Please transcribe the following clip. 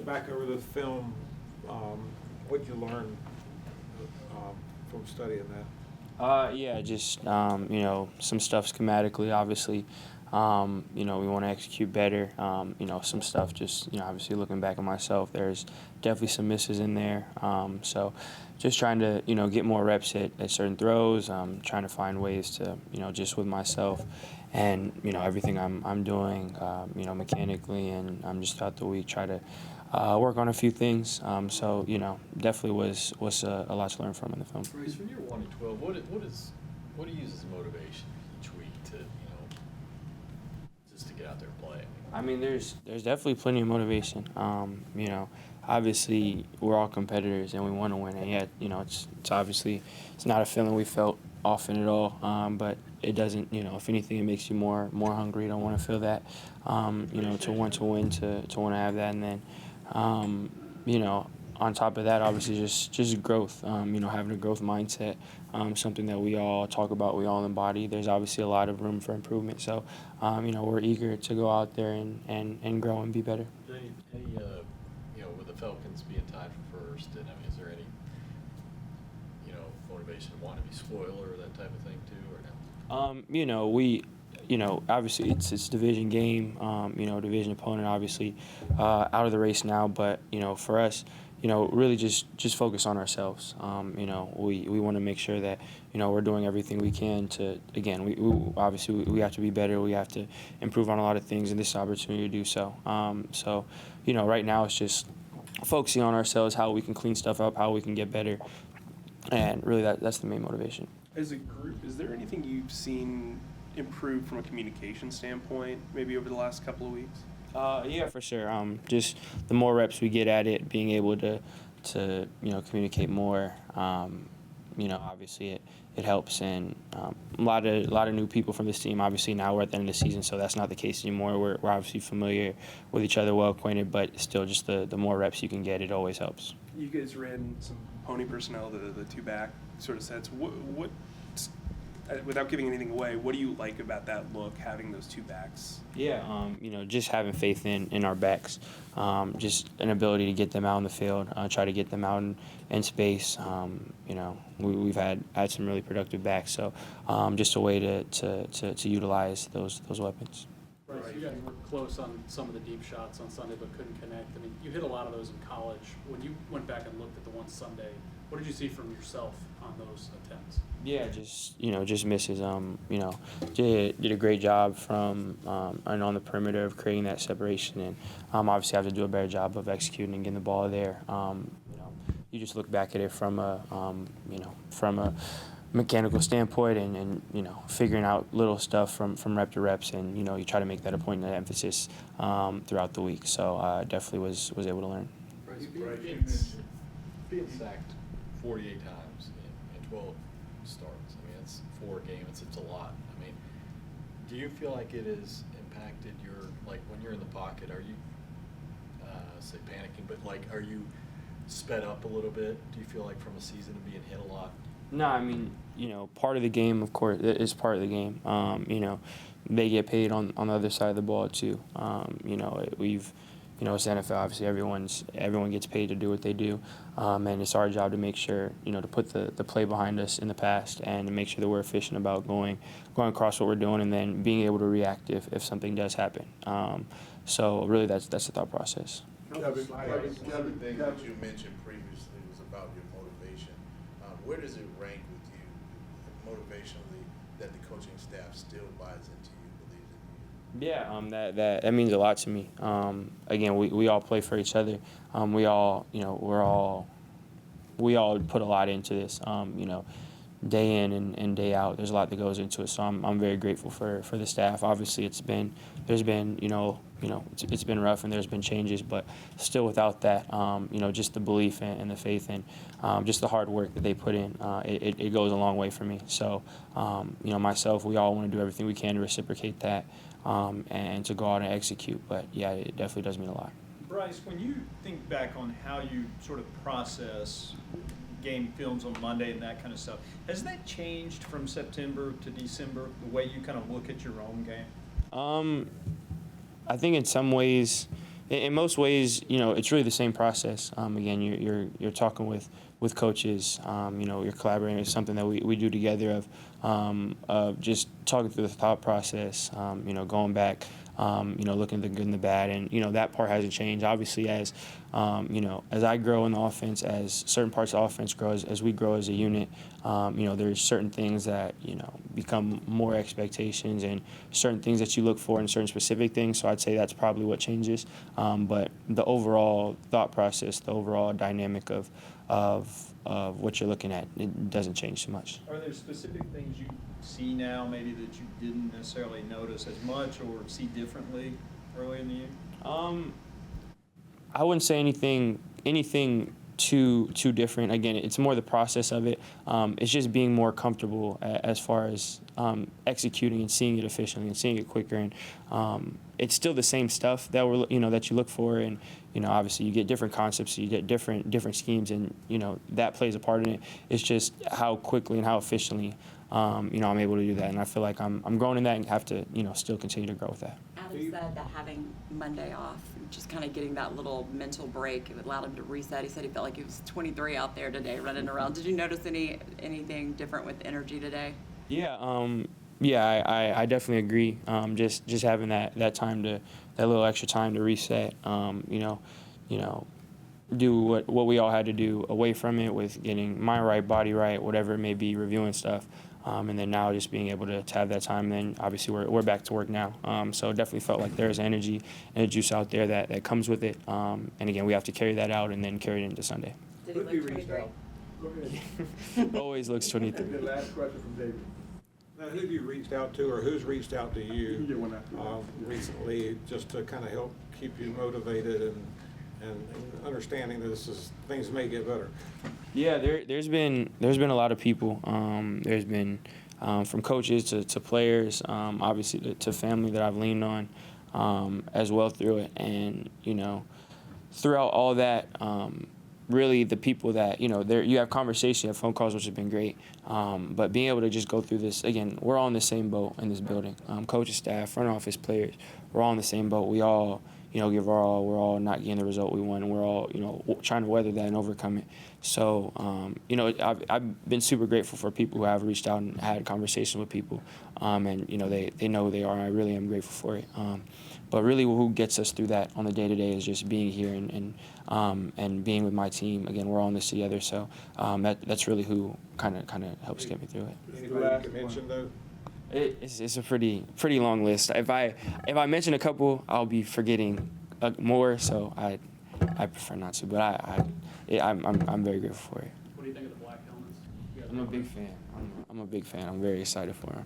back over the film, what'd you learn from studying that? Yeah, just some stuff schematically, obviously. We want to execute better. Some stuff just obviously looking back at myself, there's definitely some misses in there. So just trying to get more reps at certain throws. Trying to find ways to just with myself and everything I'm doing mechanically, and I'm just throughout the week try to work on a few things. So definitely was a lot to learn from in the film. Bryce, from year 1 to 12, what do you use as motivation each week to just to get out there and play? I mean, there's definitely plenty of motivation. Obviously we're all competitors and we want to win, and yet it's obviously it's not a feeling we felt often at all. But it doesn't, if anything, it makes you more hungry. You don't want to feel that, to want to win, to want to have that, and then, on top of that, obviously just growth. Having a growth mindset, something that we all talk about, we all embody. There's obviously a lot of room for improvement. So, we're eager to go out there and grow and be better. With the Falcons being tied for first, and is there any, motivation to want to be spoiler or that type of thing too, or no? We, obviously it's division game, division opponent, obviously, out of the race now, but, for us, really just focus on ourselves. We want to make sure that, we're doing everything we can to, again, we obviously we have to be better. We have to improve on a lot of things, and this is an opportunity to do so. Right now it's just focusing on ourselves, how we can clean stuff up, how we can get better, and really that's the main motivation. As a group, is there anything you've seen improve from a communication standpoint, maybe over the last couple of weeks? Yeah, for sure. Just the more reps we get at it, being able to communicate more. Obviously it helps, and a lot of new people from this team. Obviously now we're at the end of the season, so that's not the case anymore. We're obviously familiar with each other, well acquainted, but still, just the more reps you can get, it always helps. You guys ran some pony personnel, the two back sort of sets. What without giving anything away, what do you like about that look, having those two backs? Yeah, just having faith in our backs, just an ability to get them out on the field, try to get them out in space. We've had some really productive backs, so just a way to utilize those weapons. Bryce, you guys were close on some of the deep shots on Sunday but couldn't connect. I mean, you hit a lot of those in college. When you went back and looked at the one Sunday, what did you see from yourself on those attempts? Yeah, just misses. Did a great job from and on the perimeter of creating that separation, and obviously have to do a better job of executing and getting the ball there. You just look back at it from a mechanical standpoint, and figuring out little stuff from rep to reps, and you try to make that a point of emphasis throughout the week. So definitely was able to learn. Bryce, being sacked 48 times in 12 starts. I mean, it's 4 games. It's a lot. I mean, do you feel like it has impacted your, like, when you're in the pocket, are you, say, panicking, but, like, are you sped up a little bit? Do you feel like from a season of being hit a lot? No, I mean, part of the game, of course, it is part of the game. They get paid on the other side of the ball, too. It's the NFL. Obviously, everyone gets paid to do what they do, and it's our job to make sure, to put the play behind us in the past, and to make sure that we're efficient about going across what we're doing, and then being able to react if something does happen. So really, that's the thought process. Kevin, one of the things that you mentioned previously was about your motivation. Where does it rank with you, motivationally, that the coaching staff still buys into you, believes in you? Yeah, that means a lot to me. Again, we all play for each other. We all put a lot into this. Day in and day out, there's a lot that goes into it. So I'm very grateful for the staff. Obviously, it's been rough, and there's been changes, but still without that, just the belief and the faith, and just the hard work that they put in, it goes a long way for me. So myself, we all want to do everything we can to reciprocate that, and to go out and execute. But yeah, it definitely does mean a lot. Bryce, when you think back on how you sort of process game films on Monday and that kind of stuff, has that changed from September to December, the way you kind of look at your own game? I think in some ways, in most ways, it's really the same process. Again, you're talking with coaches. You're collaborating. It's something that we do together of just talking through the thought process. Going back. Looking at the good and the bad, and that part hasn't changed. Obviously, as I grow in the offense, as certain parts of the offense grow, as we grow as a unit, there's certain things that become more expectations, and certain things that you look for in certain specific things. So I'd say that's probably what changes. But the overall thought process, the overall dynamic of what you're looking at, it doesn't change too much. Are there specific things you see now maybe that you didn't necessarily notice as much or see differently early in the year? I wouldn't say anything too different. Again, it's more the process of it. It's just being more comfortable as far as executing and seeing it efficiently and seeing it quicker. And it's still the same stuff that that you look for. And obviously you get different concepts, you get different schemes, and that plays a part in it. It's just how quickly and how efficiently I'm able to do that. And I feel like I'm growing in that and have to still continue to grow with that. Adam said that having Monday off, just kind of getting that little mental break, it allowed him to reset. He said he felt like he was 23 out there today running around. Did you notice anything different with energy today? Yeah, I definitely agree. Just having that time that little extra time to reset. Do what we all had to do away from it with getting mind right, body right, whatever it may be, reviewing stuff. And then now just being able to have that time, then obviously we're back to work now. So it definitely felt like there's energy and a juice out there that comes with it. And again, we have to carry that out and then carry it into Sunday. Did he look 23? Go ahead. Always looks 23. And the last question from David. Now, who have you reached out to, or who's reached out to You can get you one after. recently, just to kind of help keep you motivated and understanding that things may get better? Yeah, there's been a lot of people. There's been from coaches to players, obviously to family that I've leaned on as well through it. And throughout all that, really the people that you have conversations, you have phone calls, which have been great. But being able to just go through this again, we're all in the same boat in this building. Coaches, staff, front office, players, we're all in the same boat. We all give our all. We're all not getting the result we want, and we're all, trying to weather that and overcome it. So, I've been super grateful for people who have reached out and had conversations with people, and they know who they are. And I really am grateful for it. But really, who gets us through that on the day-to-day is just being here and being with my team. Again, we're all in this together. So that's really who kind of helps get me through it. Anybody you can mention, though? It's a pretty long list. If I mention a couple, I'll be forgetting more. So I prefer not to. But I'm very grateful for it. What do you think of the black helmets? You guys I'm a know big them? fan. I'm a big fan. I'm very excited for them.